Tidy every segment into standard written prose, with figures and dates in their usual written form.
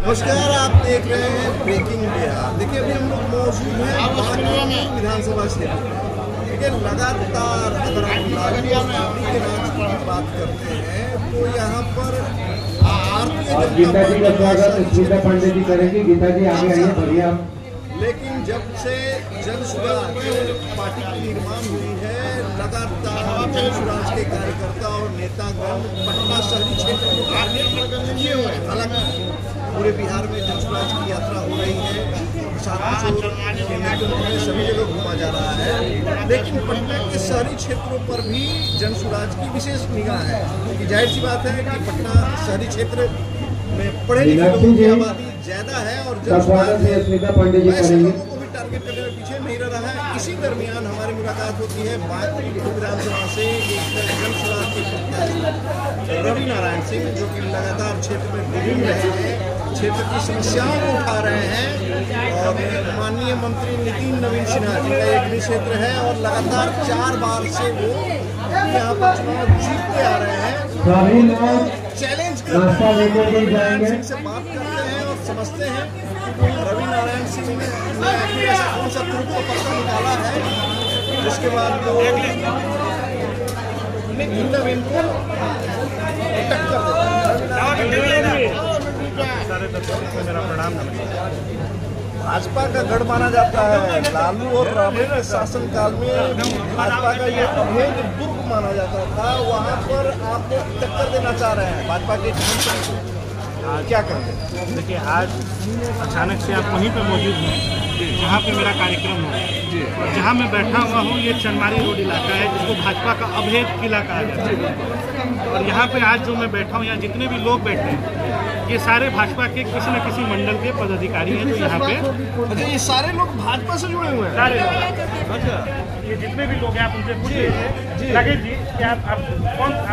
नमस्कार, आप देख रहे हैं ब्रेकिंग बिहार। देखिए, अभी हम लोग मौजूद हैं विधानसभा क्षेत्र। देखिए, लगातार अगर हम लालू यादव के राज की बात करते हैं तो यहाँ पर गीता जी का स्वागत गीता पांडे जी करेंगे। गीता जी आगे आइए, बढ़िया। लेकिन जब से जन सुराज पार्टी की निर्माण हुई है, लगातार जन सुराज के कार्यकर्ता और नेतागण पटना शहरी क्षेत्र को टारगेट किए हुए हैं। हालांकि पूरे बिहार में जन सुराज की यात्रा हो रही है, सभी जगह घूमा जा रहा है, लेकिन पटना के शहरी क्षेत्रों पर भी जन सुराज की विशेष निगाह है। क्योंकि जाहिर सी बात है कि पटना शहरी क्षेत्र में पढ़े लिखे लोगों की आबादी ज्यादा है और जन सुराज ऐसे लोगों को भी टारगेट करने में पीछे नहीं रह रहा है। इसी दरमियान हमारी मुलाकात होती है विधानसभा से एक जन सुराज के प्रत्याशी रवि नारायण सिंह, जो कि लगातार क्षेत्र में घूम रहे हैं, क्षेत्र की समस्याओं को उठा रहे हैं। और माननीय मंत्री नितिन नवीन सिन्हा जिनका एक गृह क्षेत्र है और लगातार 4 बार से वो यहाँ पर चुनाव जीतते आ रहे हैं। चैलेंज करते हैं, सिंह से बात करते हैं और समझते हैं रवि नारायण सिंह ने ऐसा कौन सा ग्रुप को पक्का निकाला है जिसके बाद वो नितिन नवीन को टक्कर देता है। सारे दर्शकों को मेरा प्रणाम। भाजपा का गढ़ माना जाता है। लालू और राबड़ी के शासनकाल में भाजपा का ये अभेद दुर्ग माना जाता था। वहाँ पर आप टक्कर देना चाह रहे हैं भाजपा के क्या करेंगे? देखिए, आज अचानक से आप वहीं पे मौजूद हैं जहाँ पे मेरा कार्यक्रम हो और जहाँ मैं बैठा हुआ हूँ, ये चनमारी रोड इलाका है जिसको भाजपा का अभेद किला कहा जाता है। और यहाँ पे आज जो मैं बैठा हूँ, यहाँ जितने भी लोग बैठे हैं, ये सारे भाजपा के किसी न किसी मंडल के पदाधिकारी हैं जो यहाँ पे। अच्छा, ये सारे लोग भाजपा से जुड़े हुए हैं? सारे लोग। अच्छा, ये जितने भी लोग हैं आप उनसे पूछिए। राकेश जी, क्या आप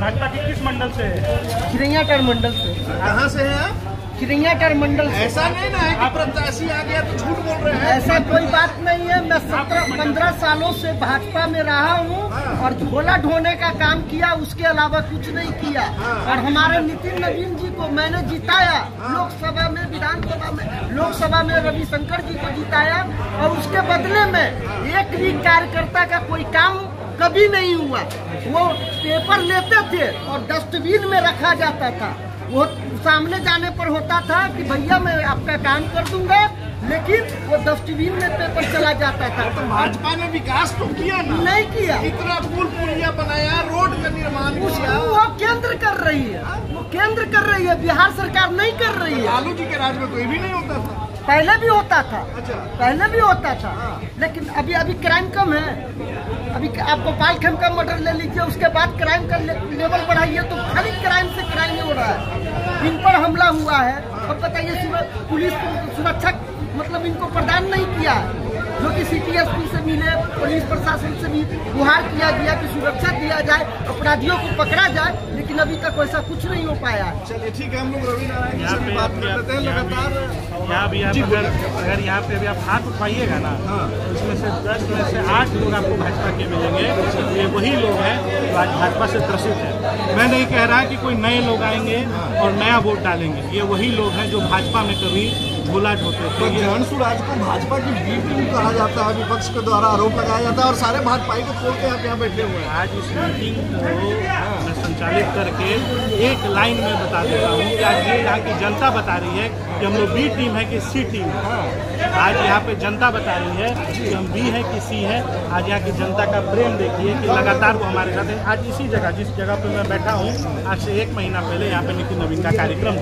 भाजपा के किस मंडल से हैं? चिरैयाटार मंडल से। कहाँ से हैं आप? चिरैयाटार मंडल से। ऐसा नहीं ना है कि प्रत्याशी आ गया तो झूठ बोल रहे हैं। ऐसा कोई बात नहीं है। मैं 17-15 सालों से भाजपा में रहा हूँ और झोला ढोने का काम किया, उसके अलावा कुछ नहीं किया। और हमारे नितिन नवीन जी को मैंने जिताया लोकसभा में, विधानसभा में, लोकसभा में रविशंकर जी को जिताया और उसके बदले में एक भी कार्यकर्ता का कोई काम कभी नहीं हुआ। वो पेपर लेते थे और डस्टबिन में रखा जाता था। वो सामने जाने पर होता था कि भैया मैं आपका काम कर दूंगा, लेकिन वो डस्टबिन में पेपर चला जाता था। तो भाजपा ने विकास तो किया ना? नहीं किया। इतना पुल पुलिया बनाया, रोड का निर्माण किया। वो केंद्र कर रही है, वो केंद्र कर रही है, बिहार सरकार नहीं कर रही है। लालू जी के राज में कोई भी नहीं होता था। पहले भी होता था। अच्छा। पहले भी होता था, लेकिन अभी क्राइम कम है। अभी आप गोपाल खेम का मर्डर ले लीजिए, उसके बाद क्राइम का लेवल बढ़ाइए तो खाली क्राइम से क्राइम हो रहा है। इन पर हमला हुआ है और बताइए पुलिस सुरक्षा मतलब इनको प्रदान नहीं किया, जो कि CTSP से मिले, पुलिस प्रशासन से भी गुहार किया गया कि सुरक्षा दिया जाए, अपराधियों को पकड़ा जाए, लेकिन अभी तक वैसा कुछ नहीं हो पाया। चलिए ठीक है, हम लोग रवि नारायण से बात कर लेते हैं। लगातार यहाँ भी आप अगर यहाँ पे अभी आप हाथ उठाइएगा ना, उसमें से 10 में से 8 लोग आपको भाजपा के मिलेंगे। ये वही लोग हैं जो आज भाजपा से त्रसित है। मैं नहीं कह रहा कि कोई नए लोग आएंगे और नया वोट डालेंगे। ये वही लोग हैं जो भाजपा में कभी झोला ढोते थे। जन सुराज को भाजपा की बी टीम कहा जाता है, विपक्ष के द्वारा आरोप लगाया जाता है और सारे भाजपाई को छोड़ के आप यहाँ बैठे हुए हैं। आज इस मीटिंग को मैं संचालित करके एक लाइन में बता देता हूँ कि आज ये यहाँ की जनता बता रही है कि हम लोग बी टीम है कि सी टीम है। आज यहाँ पे जनता बता रही है कि हम बी है कि सी है। आज यहाँ की जनता का प्रेम देखिए कि लगातार वो हमारे साथ है। आज इसी जगह, जिस जगह पे मैं बैठा हूँ, आज से 1 महीना पहले यहाँ पे नितिन नवीन का कार्यक्रम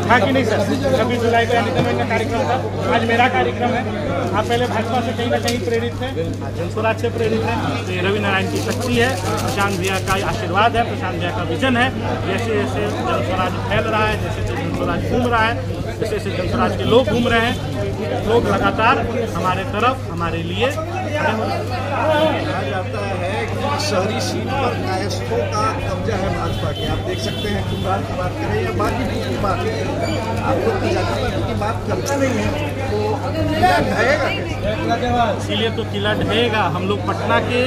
था कि नहीं सर? 26 जुलाई को नितिन नवीन का कार्यक्रम था। आज मेरा कार्यक्रम है। आप पहले भाजपा से कहीं ना कहीं प्रेरित थे, जन स्वराज से प्रेरित है। तो ये रवि नारायण की शक्ति है, प्रशांत भैया का आशीर्वाद है, प्रशांत भैया का विजन है। जैसे जैसे जन स्वराज फैल रहा है, जैसे जैसे जन स्वराज घूम रहा है, जैसे जैसे जन स्वराज के लोग घूम रहे हैं, लोग लगातार हमारे तरफ, हमारे लिए कहा जाता है कि शहरी सीट पर कायस्थों का कब्जा है भाजपा के। आप देख सकते हैं, कुम्हार की बात करें या बाकी की बात करें, आप लोग प्रजातंत्र की बात करते नहीं हैं तो किला ढहेगा। इसीलिए तो किला ढहेगा। हम लोग पटना के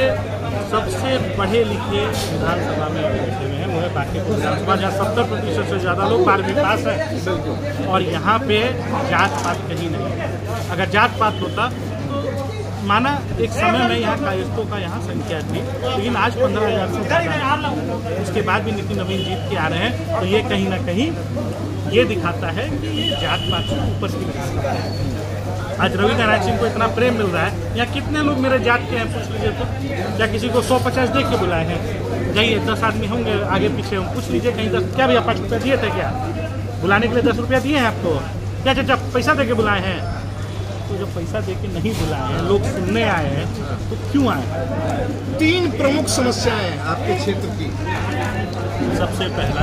सबसे पढ़े लिखे विधानसभा में बैठे हुए हैं। वो है बांकीपुर विधानसभा, जहाँ 70% से ज़्यादा लोग 12वीं पास है। और यहाँ पे जात पात कहीं नहीं है। अगर जात पात होता तो माना एक समय में यहाँ कायस्थों का यहाँ संख्या थी, लेकिन आज 15,000 से ज़्यादा, उसके बाद भी नितिन नवीन जीत के आ रहे हैं। तो ये कहीं ना कहीं ये दिखाता है कि जात पात से ऊपर की विधानसभा है। आज रवि नारायण सिंह को इतना प्रेम मिल रहा है। यहाँ कितने लोग मेरे जात के हैं पूछ लीजिए तो, क्या किसी को 150 दे के बुलाए हैं? जाइए 10 आदमी होंगे आगे पीछे होंगे, पूछ लीजिए कहीं 10 क्या भैया 5 रुपया दिए थे क्या? बुलाने के लिए 10 रुपया दिए हैं आपको? क्या चाचा पैसा दे के बुलाए हैं? तो जब पैसा दे के नहीं बुलाए हैं, लोग सुनने आए हैं, तो क्यों आए? 3 प्रमुख समस्याएं आपके क्षेत्र की। सबसे पहला,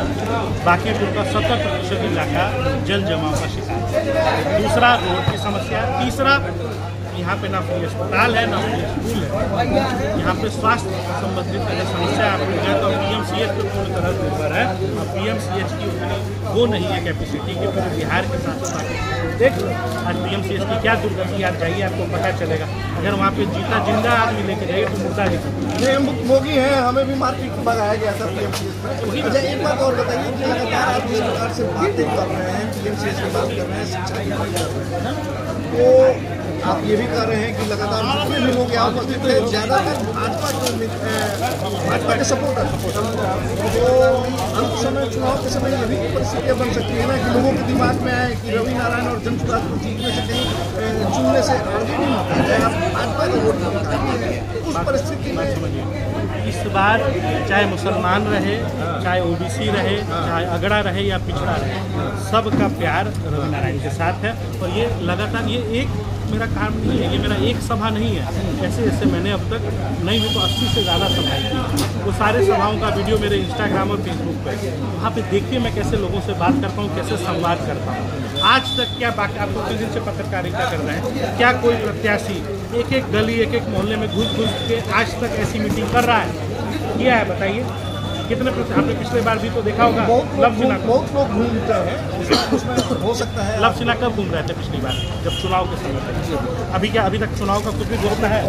बांकीपुर का 70% इलाका जल जमाव का शिकार। दूसरा, रोड की समस्या। तीसरा, यहाँ पे ना कोई अस्पताल है ना कोई स्कूल है। यहाँ पे स्वास्थ्य संबंधित अगर समस्या आप हो जाए तो PMCH पे पूरी तरह निर्भर है। और PMCH की उतनी वो नहीं है कैपेसिटी कि पूरे बिहार के साथ देख आज PMCH की क्या दुर्गति आप जाइए आपको पता चलेगा। अगर वहाँ पे जीता जिंदा आदमी लेके जाइए तो मुर्दा दिखा। मोगी है, हमें भी मार्केट भगाया गया था PMCH में। अच्छा एक बात और बताइए कि लगातार आप इस प्रकार से बातें कर रहे हैं, PMCH की बात कर रहे हैं, शिक्षा की बात कर रहे हैं, तो आप ये भी कह रहे हैं कि लगातार जितने भी लोग यहाँ उपस्थित थे ज़्यादातर भाजपा के सपोर्टर, तो अंत समय चुनाव के समय यही परिस्थितियाँ बन सकती है ना कि लोगों के दिमाग में आए कि रवि नारायण और जनसुराज को जीतने से कहीं चुनने से आगे नहीं होता है, आप भाजपा का वोट नहीं। उस परिस्थिति में इस बार चाहे मुसलमान रहे, चाहे OBC रहे, चाहे अगड़ा रहे या पिछड़ा रहे, सबका प्यार रवि नारायण के साथ है। और ये लगातार ये एक मेरा काम नहीं है, ये मेरा एक सभा नहीं है। ऐसे ऐसे मैंने अब तक नहीं भी तो 80 से ज़्यादा सभाएं की। वो सारे सभाओं का वीडियो मेरे Instagram और Facebook पर, वहाँ पे देखिए मैं कैसे लोगों से बात करता हूँ, कैसे संवाद करता हूँ। आज तक क्या बाकी आप कुछ दिन से पत्रकारिता कर रहे हैं, क्या कोई प्रत्याशी एक एक गली एक एक मोहल्ले में घुस घुस के आज तक ऐसी मीटिंग कर रहा है? किया है बताइए कितने? आपने पिछले बार भी तो देखा होगा, लव सिन्हा बहुत लोग घूमते हैं, उसमें हो सकता है। लव सिन्हा कब घूम रहे थे पिछली बार? जब चुनाव के समय थे। अभी क्या अभी तक चुनाव का कुछ भी होता है?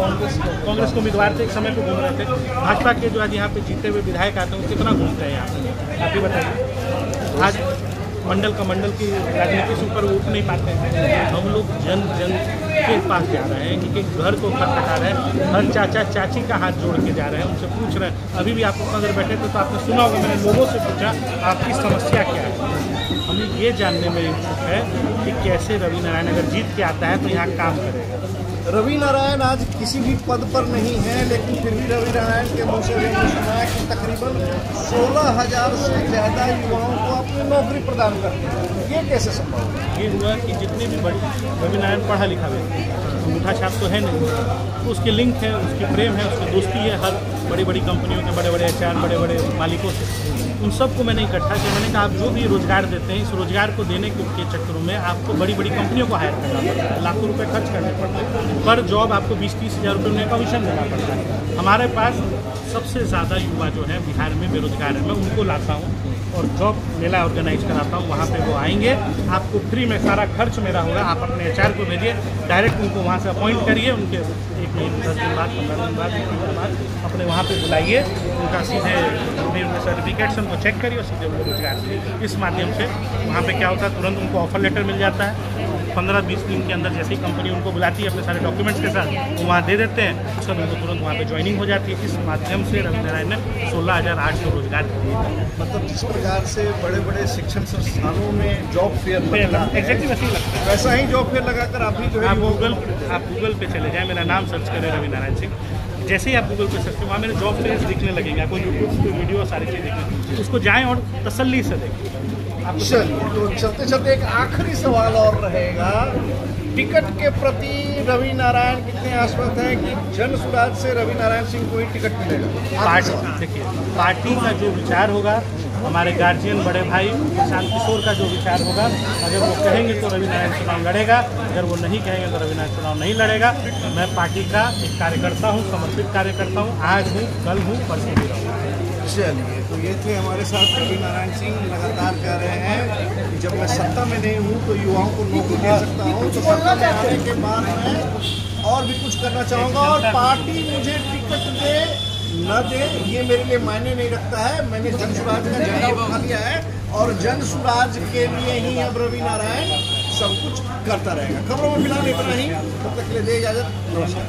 कांग्रेस के उम्मीदवार थे, एक समय को घूम रहे थे। भाजपा के जो आज यहाँ पे जीते हुए विधायक आते हैं वो कितना घूमते हैं यहाँ पे? आप ही बताइए। आज मंडल की राजनीति से ऊपर उठ नहीं पाते हैं। हम लोग जन के पास जा रहे हैं, कि घर को खटखटा रहे हैं, हर चाचा चाची का हाथ जोड़ के जा रहे हैं, उनसे पूछ रहे हैं। अभी भी आप अगर बैठे थे तो आपने सुना होगा, मैंने लोगों से पूछा आपकी समस्या क्या है। हमें ये जानने में इच्छुक है कि कैसे रवि नारायण अगर जीत के आता है तो यहाँ काम करेगा। रवि नारायण आज किसी भी पद पर नहीं है, लेकिन फिर भी रवि नारायण के मुँह से हमने सुना है कि तकरीबन 16,000 से ज़्यादा युवाओं को अपनी नौकरी प्रदान करते हैं। ये कैसे संभव है? ये हुआ कि जितने भी बड़ी रवि नारायण पढ़ा लिखा व्यक्ति, अंगूठा छाप तो है नहीं, तो उसके लिंक है, उसके प्रेम है, उसकी दोस्ती है हर बड़ी बड़ी कंपनियों के बड़े बड़े HR बड़े बड़े मालिकों से। उन सबको मैंने इकट्ठा किया। मैंने कहा आप जो भी रोजगार देते हैं, इस रोजगार को देने के चक्करों में आपको बड़ी बड़ी कंपनियों को हायर करना पड़ता है, लाखों रुपए खर्च करने पड़ते हैं, पर जॉब आपको 20-30 हज़ार रुपये उन्हें कमीशन देना पड़ता है। हमारे पास सबसे ज़्यादा युवा जो है बिहार में बेरोजगार है, मैं उनको लाता हूँ और जॉब मेला ऑर्गेनाइज कराता हूँ। वहाँ पे वो आएंगे, आपको फ्री में सारा खर्च मेरा होगा। आप अपने HR को भेजिए, डायरेक्ट उनको वहाँ से अपॉइंट करिए, उनके 1 महीने 10 दिन बाद 15 दिन बाद 1 महीने बाद अपने वहाँ पे बुलाइए, उनका सीधे सर्टिफिकेट्स उनको चेक करिए और सीधे उनको रोजगार। इस माध्यम से वहाँ पे क्या होता है, तुरंत उनको ऑफर लेटर मिल जाता है। 15-20 दिन के अंदर जैसे ही कंपनी उनको बुलाती है अपने सारे डॉक्यूमेंट्स के साथ, वो वहाँ दे देते हैं, उसके बाद उनको तुरंत वहाँ पे ज्वाइनिंग हो जाती है। इस माध्यम से रवि नारायण ने 16,800 रोजगार दिए। मतलब जिस प्रकार से बड़े बड़े शिक्षण संस्थानों में जॉब फेयर एग्जैक्टली वैसे ही लगता है, वैसा ही जॉब फेयर लगाकर आप भी जो है आप गूगल पे चले जाएँ, मेरा नाम सर्च करें रवि नारायण सिंह, जैसे ही आप गूगल पे सर्च करें वहाँ मेरे जॉब फेयर दिखने लगेंगे, आपको यूट्यूब पे वीडियो सारी चीज़ दिखने, उसको जाएँ और तसल्ली से देखें। चलिए, तो चलते चलते एक आखिरी सवाल और रहेगा, टिकट के प्रति रवि नारायण कितने आश्वस्त हैं कि जनसुराज से रवि नारायण सिंह को ही टिकट मिलेगा? पार्टी देखिए, पार्टी का जो विचार होगा, हमारे गार्जियन बड़े भाई प्रशांत किशोर का जो विचार होगा, अगर वो कहेंगे तो रवि नारायण चुनाव लड़ेगा, अगर वो नहीं कहेंगे तो रवि नारायण चुनाव नहीं लड़ेगा। मैं पार्टी का एक कार्यकर्ता हूँ, समर्पित कार्यकर्ता हूँ, आज हूँ, कल हूँ, परसों भी रहूँगा। चलिए, तो ये थे हमारे साथ रवि नारायण सिंह। लगातार कह रहे हैं कि जब मैं सत्ता में नहीं हूँ तो युवाओं को नौकरी दे सकता हूँ, तो सत्ता में आने के बाद मैं और भी कुछ करना चाहूँगा और पार्टी मुझे टिकट दे न दे, ये मेरे लिए मायने नहीं रखता है। मैंने जन स्वराज का झंडा उठा लिया है और जन स्वराज के लिए ही अब रवि नारायण सब कुछ करता रहेगा। खबरों में फिलहाल इतना ही, तब तक के लिए दे इजाजत, नमस्कार।